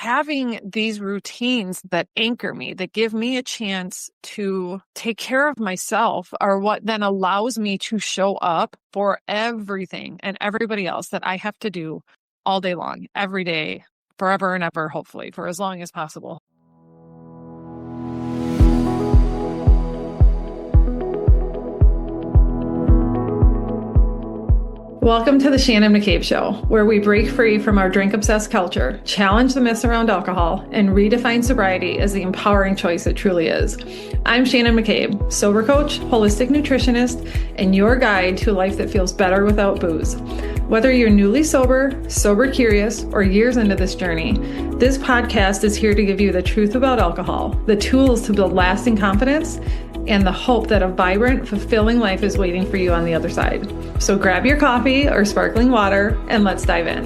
having these routines that anchor me, that give me a chance to take care of myself, are what then allows me to show up for everything and everybody else that I have to do all day long, every day, forever and ever, hopefully, for as long as possible. Welcome to the Shannon McCabe Show, where we break free from our drink-obsessed culture, challenge the myths around alcohol, and redefine sobriety as the empowering choice it truly is. I'm Shannon McCabe, sober coach, holistic nutritionist, and your guide to a life that feels better without booze. Whether you're newly sober, sober curious, or years into this journey, this podcast is here to give you the truth about alcohol, the tools to build lasting confidence, and the hope that a vibrant, fulfilling life is waiting for you on the other side. So grab your coffee or sparkling water and let's dive in.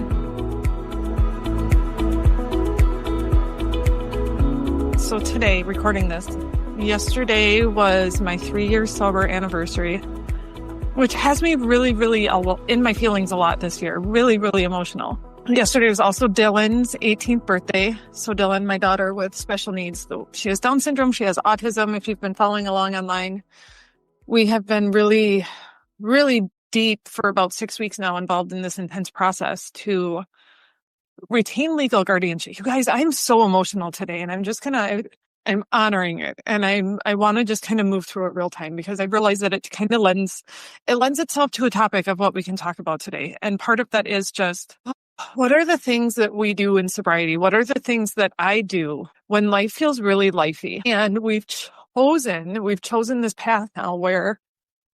So today, recording this, yesterday was my 3-year sober anniversary, which has me really in my feelings a lot this year, really emotional. Yesterday was also Dylan's 18th birthday. So Dylan, my daughter with special needs, she has Down syndrome, she has autism. If you've been following along online, we have been really deep for about 6 weeks now involved in this intense process to retain legal guardianship. You guys, I'm so emotional today, and I'm honoring it. And I want to just kind of move through it real time, because I realize that it kind of lends itself to a topic of what we can talk about today. And part of that is just, what are the things that we do in sobriety? What are the things that I do when life feels really lifey? And we've chosen this path now where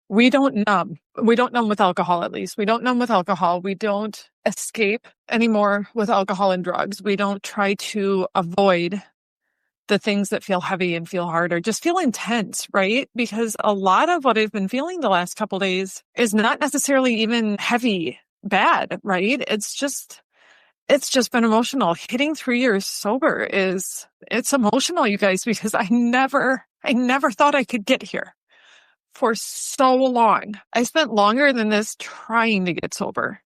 we don't numb. We don't numb with alcohol, at least. We don't numb with alcohol. We don't escape anymore with alcohol and drugs. We don't try to avoid the things that feel heavy and feel hard or just feel intense, right? Because a lot of what I've been feeling the last couple days is not necessarily even heavy, bad, right? It's just been emotional. Hitting 3 years sober it's emotional, you guys, because I never thought I could get here for so long. I spent longer than this trying to get sober.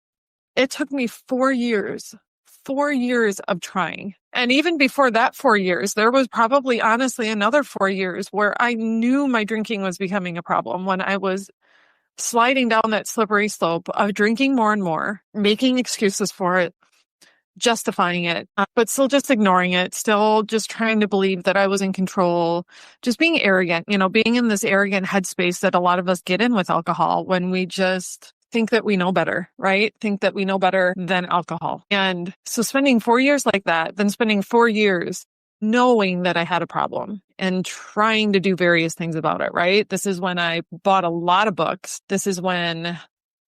It took me 4 years of trying. And even before that 4 years, there was probably honestly another 4 years where I knew my drinking was becoming a problem, when I was sliding down that slippery slope of drinking more and more, making excuses for it, justifying it, but still just ignoring it, still just trying to believe that I was in control, just being arrogant, being in this arrogant headspace that a lot of us get in with alcohol when we just think that we know better, right? Think that we know better than alcohol. And so spending 4 years like that, then spending 4 years knowing that I had a problem and trying to do various things about it, right? This is when I bought a lot of books. This is when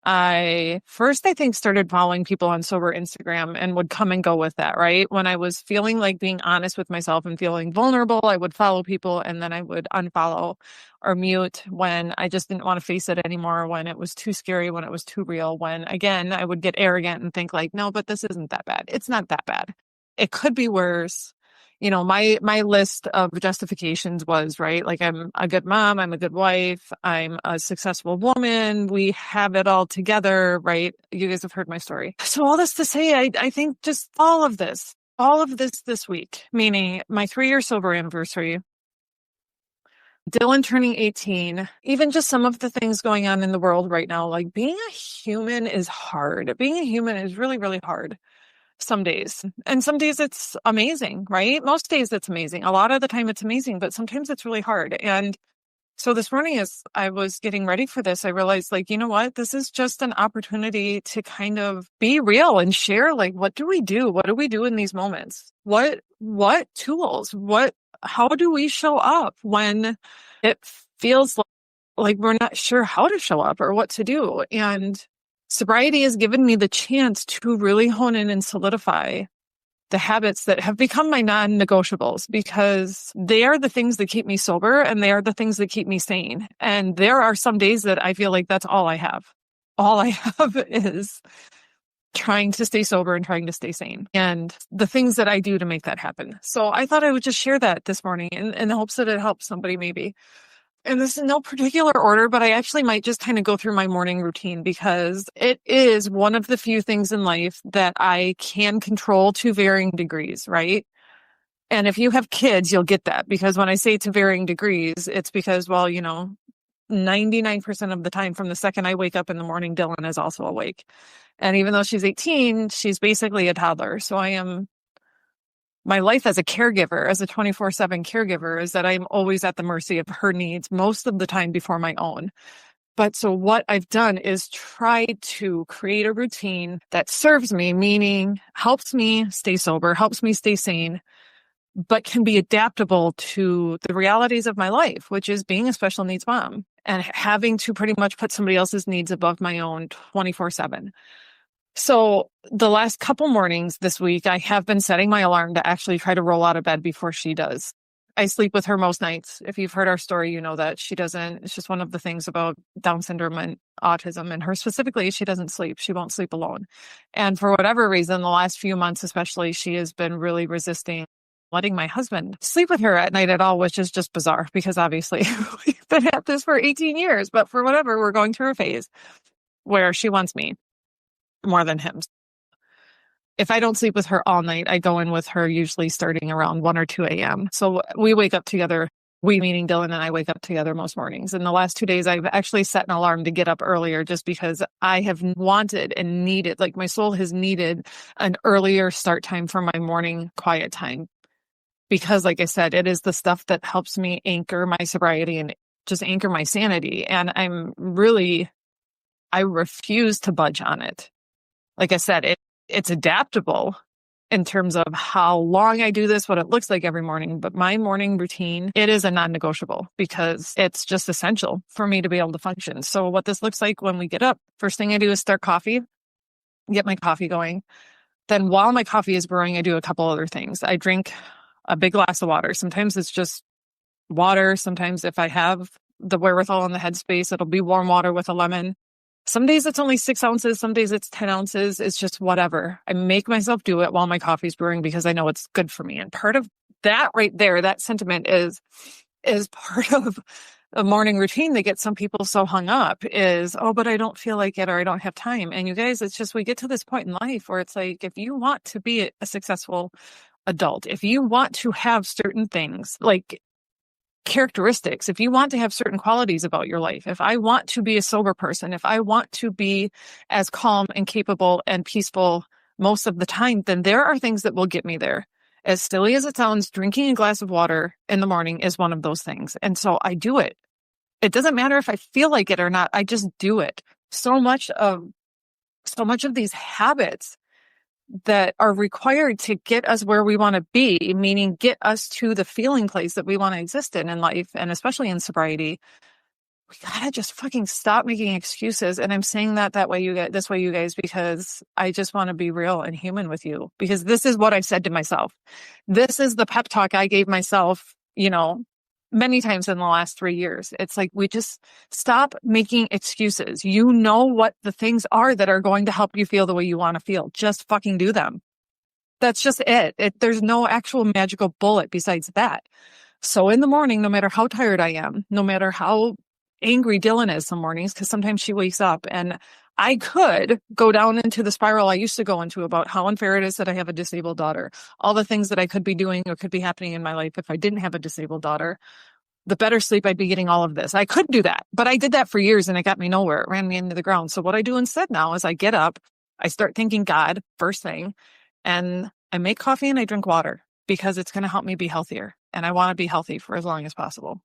I think started following people on sober Instagram and would come and go with that, right? When I was feeling like being honest with myself and feeling vulnerable, I would follow people, and then I would unfollow or mute when I just didn't want to face it anymore, when it was too scary, when it was too real, when again, I would get arrogant and think like, no, but this isn't that bad. It's not that bad. It could be worse. My list of justifications was, right, like I'm a good mom, I'm a good wife, I'm a successful woman, we have it all together, right? You guys have heard my story. So all this to say, I think just all of this this week, meaning my 3-year sober anniversary, Dylan turning 18, even just some of the things going on in the world right now, like being a human is hard. Being a human is really hard. Some days. And some days it's amazing, right? Most days it's amazing. A lot of the time it's amazing, but sometimes it's really hard. And so this morning, as I was getting ready for this, I realized, like, you know what? This is just an opportunity to kind of be real and share, like, what do we do? What do we do in these moments? What tools? How do we show up when it feels like we're not sure how to show up or what to do? And sobriety has given me the chance to really hone in and solidify the habits that have become my non-negotiables, because they are the things that keep me sober and they are the things that keep me sane. And there are some days that I feel like that's all I have. All I have is trying to stay sober and trying to stay sane, and the things that I do to make that happen. So I thought I would just share that this morning in hopes that it helps somebody maybe. And this is no particular order, but I actually might just kind of go through my morning routine, because it is one of the few things in life that I can control to varying degrees, right? And if you have kids, you'll get that, because when I say to varying degrees, it's because, well, 99% of the time from the second I wake up in the morning, Dylan is also awake. And even though she's 18, she's basically a toddler. So my life as a caregiver, as a 24/7 caregiver, is that I'm always at the mercy of her needs most of the time before my own. But so what I've done is try to create a routine that serves me, meaning helps me stay sober, helps me stay sane, but can be adaptable to the realities of my life, which is being a special needs mom and having to pretty much put somebody else's needs above my own 24/7. So the last couple mornings this week, I have been setting my alarm to actually try to roll out of bed before she does. I sleep with her most nights. If you've heard our story, you know that she doesn't. It's just one of the things about Down syndrome and autism, and her specifically, she doesn't sleep. She won't sleep alone. And for whatever reason, the last few months especially, she has been really resisting letting my husband sleep with her at night at all, which is just bizarre because obviously we've been at this for 18 years. But for whatever, we're going through a phase where she wants me more than him. If I don't sleep with her all night, I go in with her usually starting around 1 or 2 a.m. So we wake up together. We, meaning Dylan and I, wake up together most mornings. In the last 2 days, I've actually set an alarm to get up earlier just because I have wanted and needed, like my soul has needed an earlier start time for my morning quiet time. Because like I said, it is the stuff that helps me anchor my sobriety and just anchor my sanity. And I refuse to budge on it. Like I said, it's adaptable in terms of how long I do this, what it looks like every morning. But my morning routine, it is a non-negotiable because it's just essential for me to be able to function. So what this looks like when we get up, first thing I do is start coffee, get my coffee going. Then while my coffee is brewing, I do a couple other things. I drink a big glass of water. Sometimes it's just water. Sometimes if I have the wherewithal and the headspace, it'll be warm water with a lemon. Some days it's only 6 ounces. Some days it's 10 ounces. It's just whatever. I make myself do it while my coffee's brewing because I know it's good for me. And part of that right there, that sentiment is part of a morning routine that gets some people so hung up is, oh, but I don't feel like it or I don't have time. And you guys, it's just we get to this point in life where it's like, if you want to be a successful adult, if you want to have certain things like characteristics, if you want to have certain qualities about your life, if I want to be a sober person, if I want to be as calm and capable and peaceful most of the time, then there are things that will get me there. As silly as it sounds, drinking a glass of water in the morning is one of those things. And so I do it. It doesn't matter if I feel like it or not. I just do it. So much of these habits that are required to get us where we want to be, meaning get us to the feeling place that we want to exist in life, and especially in sobriety, we gotta just fucking stop making excuses. And I'm saying that way, this way, you guys, because I just want to be real and human with you, because this is what I've said to myself. This is the pep talk I gave myself, many times in the last 3 years. It's like, we just stop making excuses. You know what the things are that are going to help you feel the way you want to feel. Just fucking do them. That's just it. There's no actual magical bullet besides that. So in the morning, no matter how tired I am, no matter how angry Dylan is some mornings, because sometimes she wakes up and I could go down into the spiral I used to go into about how unfair it is that I have a disabled daughter, all the things that I could be doing or could be happening in my life if I didn't have a disabled daughter. The better sleep I'd be getting, all of this. I could do that, but I did that for years and it got me nowhere. It ran me into the ground. So what I do instead now is I get up, I start thinking God first thing, and I make coffee and I drink water because it's going to help me be healthier. And I want to be healthy for as long as possible.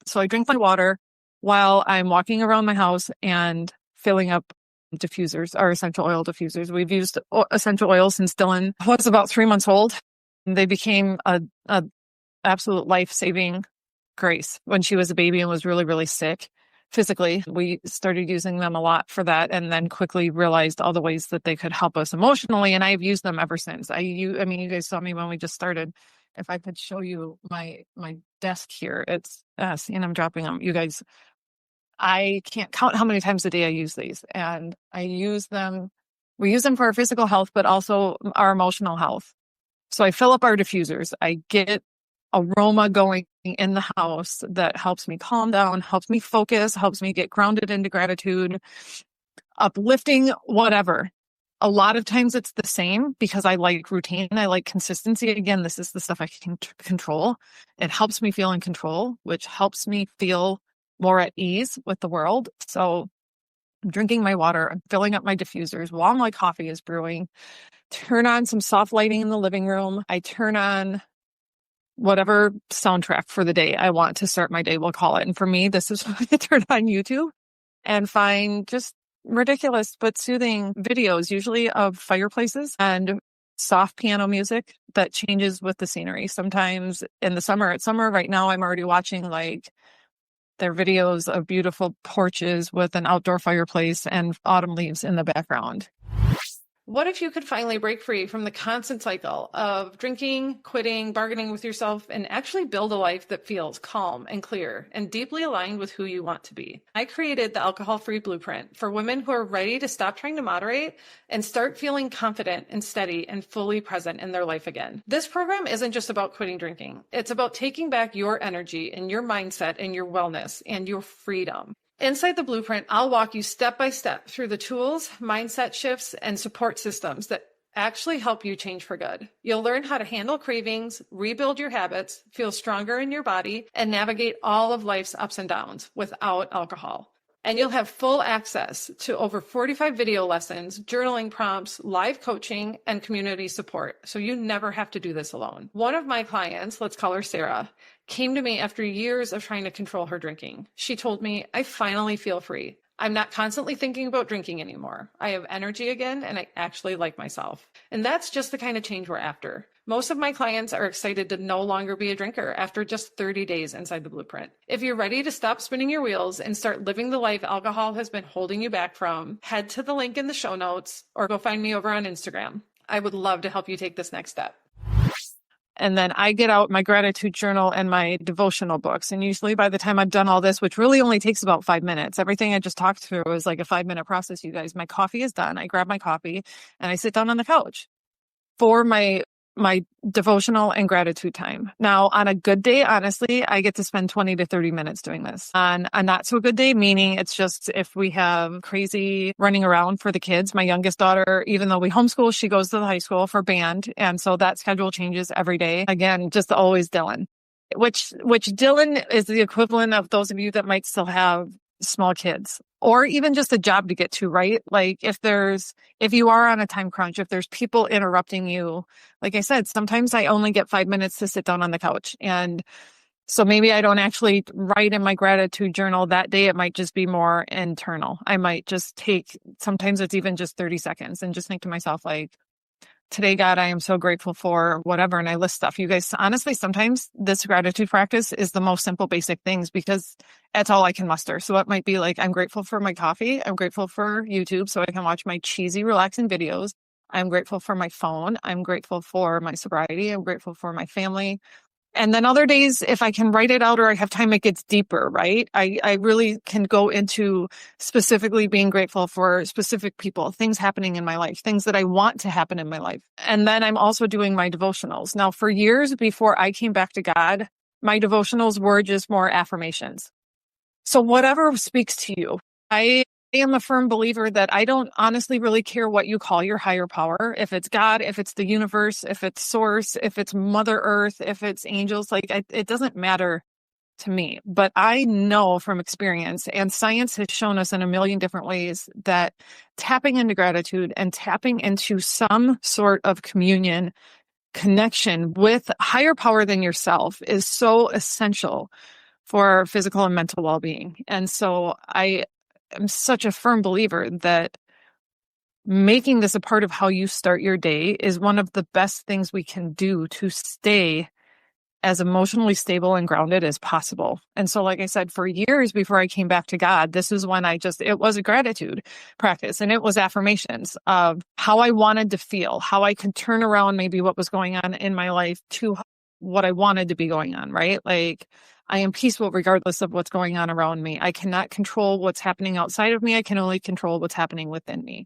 So I drink my water while I'm walking around my house and filling up diffusers, our essential oil diffusers. We've used essential oils since Dylan was about 3 months old. They became a absolute life-saving grace when she was a baby and was really, really sick physically. We started using them a lot for that, and then quickly realized all the ways that they could help us emotionally. And I've used them ever since. You guys saw me when we just started. If I could show you my desk here, it's and I'm dropping them. You guys, I can't count how many times a day I use these, and I use them. We use them for our physical health, but also our emotional health. So I fill up our diffusers. I get aroma going in the house that helps me calm down, helps me focus, helps me get grounded into gratitude, uplifting, whatever. A lot of times it's the same because I like routine. I like consistency. Again, this is the stuff I can control. It helps me feel in control, which helps me feel more at ease with the world. So I'm drinking my water, I'm filling up my diffusers while my coffee is brewing, turn on some soft lighting in the living room. I turn on whatever soundtrack for the day I want to start my day, we'll call it. And for me, this is when I turn on YouTube and find just ridiculous but soothing videos, usually of fireplaces and soft piano music that changes with the scenery. Sometimes in the summer, it's summer right now, I'm already watching like their videos of beautiful porches with an outdoor fireplace and autumn leaves in the background. What if you could finally break free from the constant cycle of drinking, quitting, bargaining with yourself, and actually build a life that feels calm and clear and deeply aligned with who you want to be? I created the Alcohol-Free Blueprint for women who are ready to stop trying to moderate and start feeling confident and steady and fully present in their life again. This program isn't just about quitting drinking. It's about taking back your energy and your mindset and your wellness and your freedom. Inside the Blueprint, I'll walk you step by step through the tools, mindset shifts, and support systems that actually help you change for good. You'll learn how to handle cravings, rebuild your habits, feel stronger in your body, and navigate all of life's ups and downs without alcohol. And you'll have full access to over 45 video lessons, journaling prompts, live coaching, and community support. So you never have to do this alone. One of my clients, let's call her Sarah, came to me after years of trying to control her drinking. She told me, I finally feel free. I'm not constantly thinking about drinking anymore. I have energy again, and I actually like myself. And that's just the kind of change we're after. Most of my clients are excited to no longer be a drinker after just 30 days inside the Blueprint. If you're ready to stop spinning your wheels and start living the life alcohol has been holding you back from, head to the link in the show notes or go find me over on Instagram. I would love to help you take this next step. And then I get out my gratitude journal and my devotional books. And usually by the time I've done all this, which really only takes about 5 minutes, everything I just talked through is like a 5-minute process, you guys. My coffee is done. I grab my coffee and I sit down on the couch for my devotional and gratitude time. Now, on a good day, honestly, I get to spend 20 to 30 minutes doing this. On a not so good day, meaning it's just if we have crazy running around for the kids. My youngest daughter, even though we homeschool, she goes to the high school for band. And so that schedule changes every day. Again, just always Dylan, which Dylan is the equivalent of those of you that might still have small kids or even just a job to get to, right? Like if you are on a time crunch, if there's people interrupting you, like I said, sometimes I only get 5 minutes to sit down on the couch. And so maybe I don't actually write in my gratitude journal that day. It might just be more internal. I might just sometimes it's even just 30 seconds and just think to myself, like, today, God, I am so grateful for whatever. And I list stuff. You guys, honestly, sometimes this gratitude practice is the most simple, basic things because that's all I can muster. So it might be like, I'm grateful for my coffee. I'm grateful for YouTube so I can watch my cheesy, relaxing videos. I'm grateful for my phone. I'm grateful for my sobriety. I'm grateful for my family. And then other days, if I can write it out or I have time, it gets deeper, right? I really can go into specifically being grateful for specific people, things happening in my life, things that I want to happen in my life. And then I'm also doing my devotionals. Now, for years before I came back to God, my devotionals were just more affirmations. So whatever speaks to you, I am a firm believer that I don't honestly really care what you call your higher power. If it's God, if it's the universe, if it's source, if it's Mother Earth, if it's angels, it doesn't matter to me. But I know from experience, and science has shown us in a million different ways, that tapping into gratitude and tapping into some sort of communion, connection with higher power than yourself is so essential for physical and mental well-being. And so I'm such a firm believer that making this a part of how you start your day is one of the best things we can do to stay as emotionally stable and grounded as possible. And so, like I said, for years before I came back to God, this is when it was a gratitude practice and it was affirmations of how I wanted to feel, how I could turn around maybe what was going on in my life to what I wanted to be going on, right? Like, I am peaceful regardless of what's going on around me. I cannot control what's happening outside of me. I can only control what's happening within me.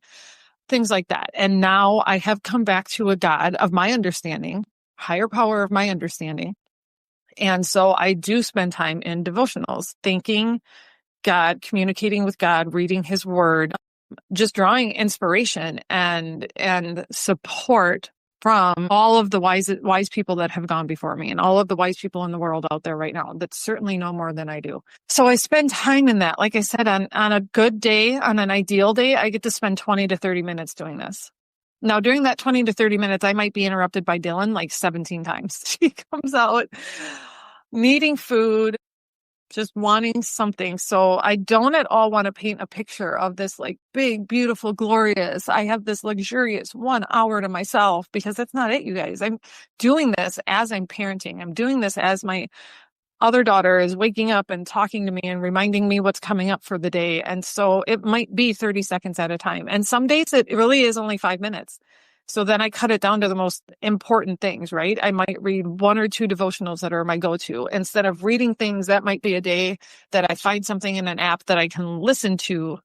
Things like that. And now I have come back to a God of my understanding, higher power of my understanding. And so I do spend time in devotionals, thanking God, communicating with God, reading his word, just drawing inspiration and support from all of the wise people that have gone before me and all of the wise people in the world out there right now that certainly know more than I do. So I spend time in that. Like I said, on a good day, on an ideal day, I get to spend 20 to 30 minutes doing this. Now, during that 20 to 30 minutes, I might be interrupted by Dylan like 17 times. She comes out needing food, just wanting something. So I don't at all want to paint a picture of this like big, beautiful, glorious, I have this luxurious 1 hour to myself, because that's not it, you guys. I'm doing this as I'm parenting. I'm doing this as my other daughter is waking up and talking to me and reminding me what's coming up for the day. And so it might be 30 seconds at a time. And some days it really is only 5 minutes. So then I cut it down to the most important things, right? I might read 1 or 2 devotionals that are my go-to. Instead of reading things, that might be a day that I find something in an app that I can listen to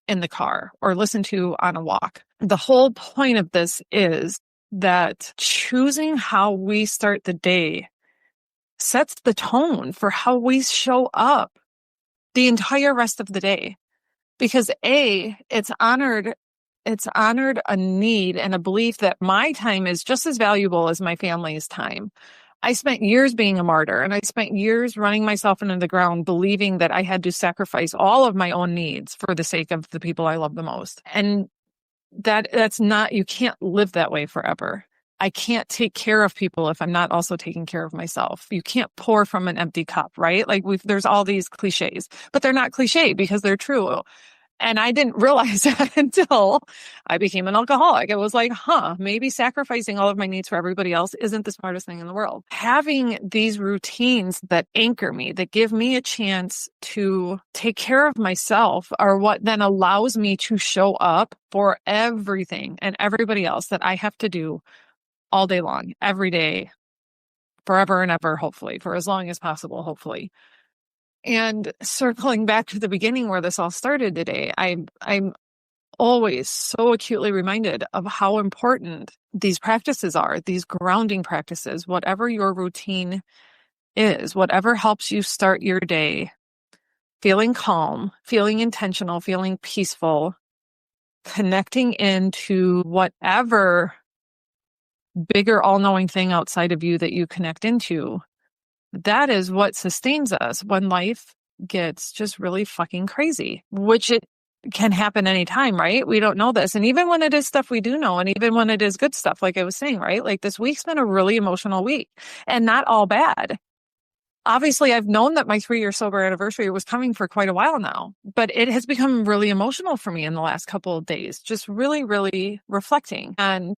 in the car or listen to on a walk. The whole point of this is that choosing how we start the day sets the tone for how we show up the entire rest of the day. Because it's honored a need and a belief that my time is just as valuable as my family's time. I spent years being a martyr, and I spent years running myself into the ground, believing that I had to sacrifice all of my own needs for the sake of the people I love the most. And that's not, you can't live that way forever. I can't take care of people if I'm not also taking care of myself. You can't pour from an empty cup, right? Like there's all these cliches, but they're not cliche because they're true. And I didn't realize that until I became an alcoholic. It was like, maybe sacrificing all of my needs for everybody else isn't the smartest thing in the world. Having these routines that anchor me, that give me a chance to take care of myself, are what then allows me to show up for everything and everybody else that I have to do all day long, every day, forever and ever, hopefully, for as long as possible, hopefully. And circling back to the beginning where this all started today, I'm always so acutely reminded of how important these practices are, these grounding practices, whatever your routine is, whatever helps you start your day feeling calm, feeling intentional, feeling peaceful, connecting into whatever bigger all-knowing thing outside of you that you connect into. That is what sustains us when life gets just really fucking crazy, which it can happen anytime, right? We don't know this. And even when it is stuff we do know, and even when it is good stuff, like I was saying, right? Like this week's been a really emotional week, and not all bad. Obviously, I've known that my 3-year sober anniversary was coming for quite a while now, but it has become really emotional for me in the last couple of days, just really, really reflecting and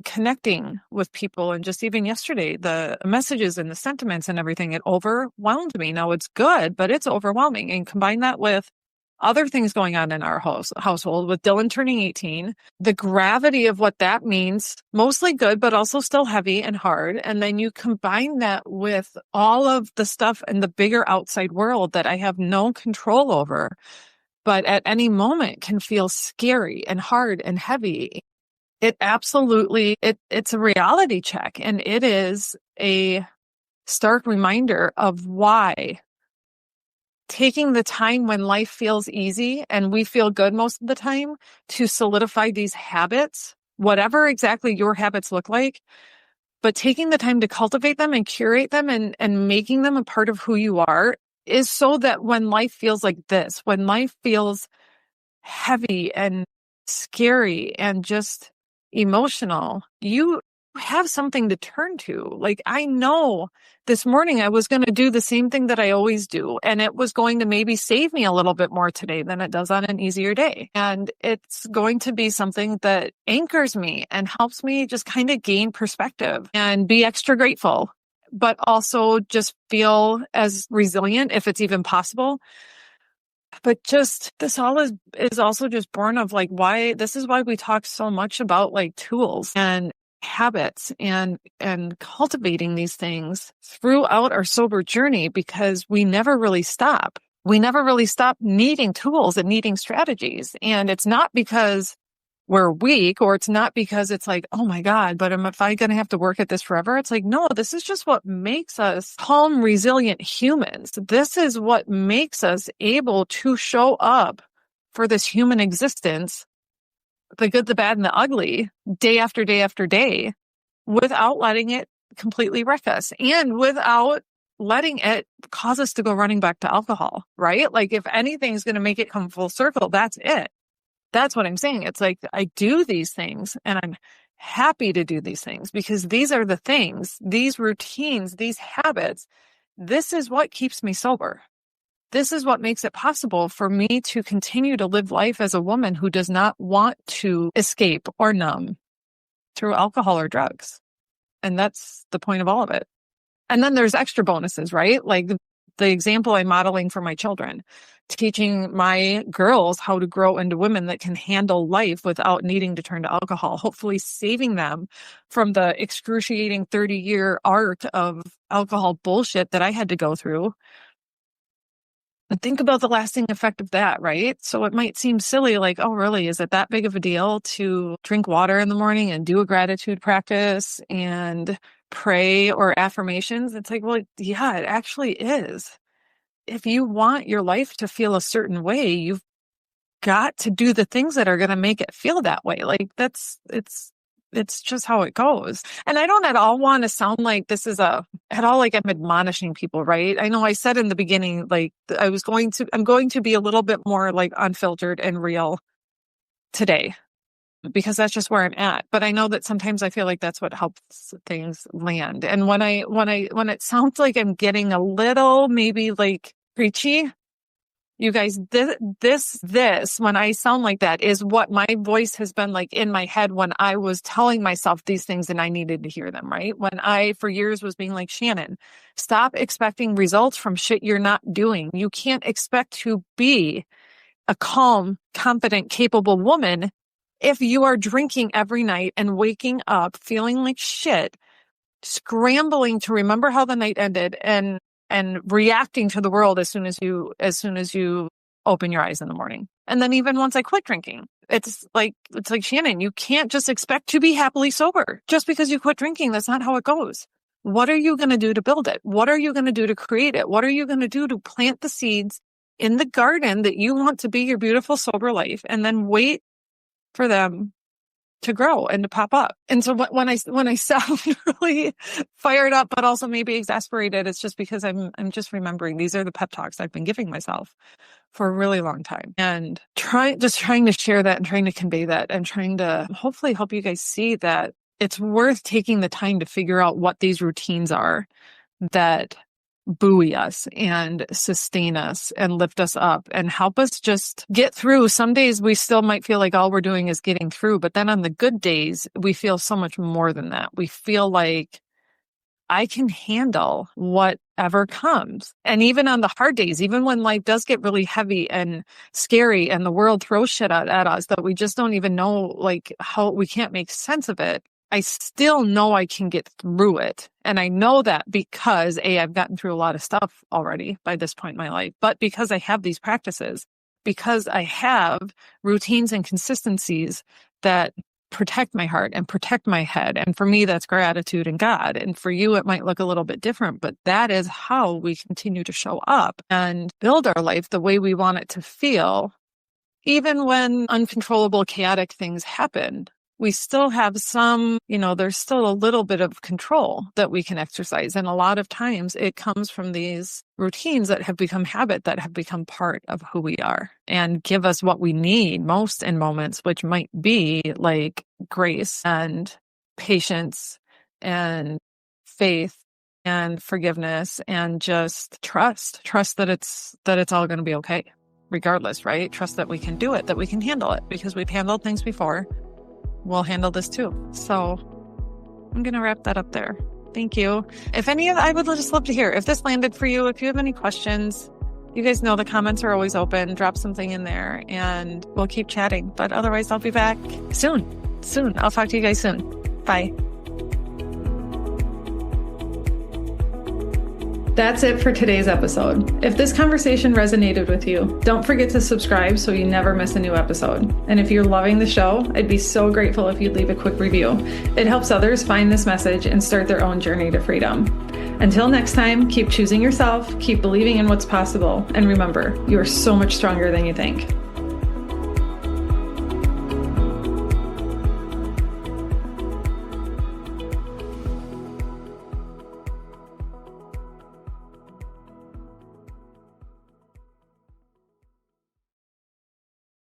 connecting with people. And just even yesterday, the messages and the sentiments and everything, it overwhelmed me. Now it's good, but it's overwhelming. And combine that with other things going on in our household, with Dylan turning 18, the gravity of what that means, mostly good, but also still heavy and hard. And then you combine that with all of the stuff in the bigger outside world that I have no control over, but at any moment can feel scary and hard and heavy. It absolutely, it's a reality check, and it is a stark reminder of why taking the time when life feels easy and we feel good most of the time to solidify these habits, whatever exactly your habits look like, but taking the time to cultivate them and curate them and making them a part of who you are, is so that when life feels like this, when life feels heavy and scary and just emotional, you have something to turn to. Like, I know this morning I was going to do the same thing that I always do, and it was going to maybe save me a little bit more today than it does on an easier day. And it's going to be something that anchors me and helps me just kind of gain perspective and be extra grateful, but also just feel as resilient if it's even possible. But just this all is also just born of like why we talk so much about like tools and habits and cultivating these things throughout our sober journey, because we never really stop. We never really stop needing tools and needing strategies. And it's not because we're weak, or it's not because it's like, oh my God, but am I going to have to work at this forever? It's like, no, this is just what makes us calm, resilient humans. This is what makes us able to show up for this human existence, the good, the bad, and the ugly, day after day after day, without letting it completely wreck us and without letting it cause us to go running back to alcohol, right? Like if anything's going to make it come full circle, that's it. That's what I'm saying. It's like I do these things and I'm happy to do these things because these are the things, these routines, these habits. This is what keeps me sober. This is what makes it possible for me to continue to live life as a woman who does not want to escape or numb through alcohol or drugs. And that's the point of all of it. And then there's extra bonuses, right? Like the example I'm modeling for my children, teaching my girls how to grow into women that can handle life without needing to turn to alcohol, hopefully saving them from the excruciating 30-year arc of alcohol bullshit that I had to go through. But think about the lasting effect of that, right? So it might seem silly, like, oh, really? Is it that big of a deal to drink water in the morning and do a gratitude practice and pray or affirmations? It's like, well, yeah, it actually is. If you want your life to feel a certain way, you've got to do the things that are going to make it feel that way. Like it's just how it goes. And I don't at all want to sound like this is at all like I'm admonishing people, right? I know I said in the beginning, like I'm going to be a little bit more like unfiltered and real today because that's just where I'm at. But I know that sometimes I feel like that's what helps things land. And when it sounds like I'm getting a little maybe like preachy, you guys, this, when I sound like that is what my voice has been like in my head when I was telling myself these things and I needed to hear them, right? When I, for years, was being like, Shannon, stop expecting results from shit you're not doing. You can't expect to be a calm, confident, capable woman if you are drinking every night and waking up feeling like shit, scrambling to remember how the night ended and reacting to the world as soon as you open your eyes in the morning. And then even once I quit drinking, it's like, Shannon, you can't just expect to be happily sober just because you quit drinking. That's not how it goes. What are you going to do to build it? What are you going to do to create it? What are you going to do to plant the seeds in the garden that you want to be your beautiful sober life and then wait for them to grow and to pop up? And so when I sound really fired up, but also maybe exasperated, it's just because I'm just remembering these are the pep talks I've been giving myself for a really long time and trying to share that and trying to convey that and trying to hopefully help you guys see that it's worth taking the time to figure out what these routines are that buoy us and sustain us and lift us up and help us just get through. Some days we still might feel like all we're doing is getting through, but then on the good days, we feel so much more than that. We feel like I can handle whatever comes. And even on the hard days, even when life does get really heavy and scary and the world throws shit at us that we just don't even know like how we can't make sense of it, I still know I can get through it. And I know that because I've gotten through a lot of stuff already by this point in my life, but because I have these practices, because I have routines and consistencies that protect my heart and protect my head. And for me, that's gratitude and God. And for you, it might look a little bit different, but that is how we continue to show up and build our life the way we want it to feel. Even when uncontrollable, chaotic things happen, we still have there's still a little bit of control that we can exercise. And a lot of times it comes from these routines that have become habit, that have become part of who we are and give us what we need most in moments, which might be like grace and patience and faith and forgiveness and just trust that it's all going to be okay regardless, right? Trust that we can do it, that we can handle it because we've handled things before. We'll handle this too. So I'm going to wrap that up there. Thank you. I would just love to hear if this landed for you. If you have any questions, you guys know the comments are always open. Drop something in there and we'll keep chatting. But otherwise, I'll be back soon. I'll talk to you guys soon. Bye. That's it for today's episode. If this conversation resonated with you, don't forget to subscribe so you never miss a new episode. And if you're loving the show, I'd be so grateful if you'd leave a quick review. It helps others find this message and start their own journey to freedom. Until next time, keep choosing yourself, keep believing in what's possible, and remember, you are so much stronger than you think.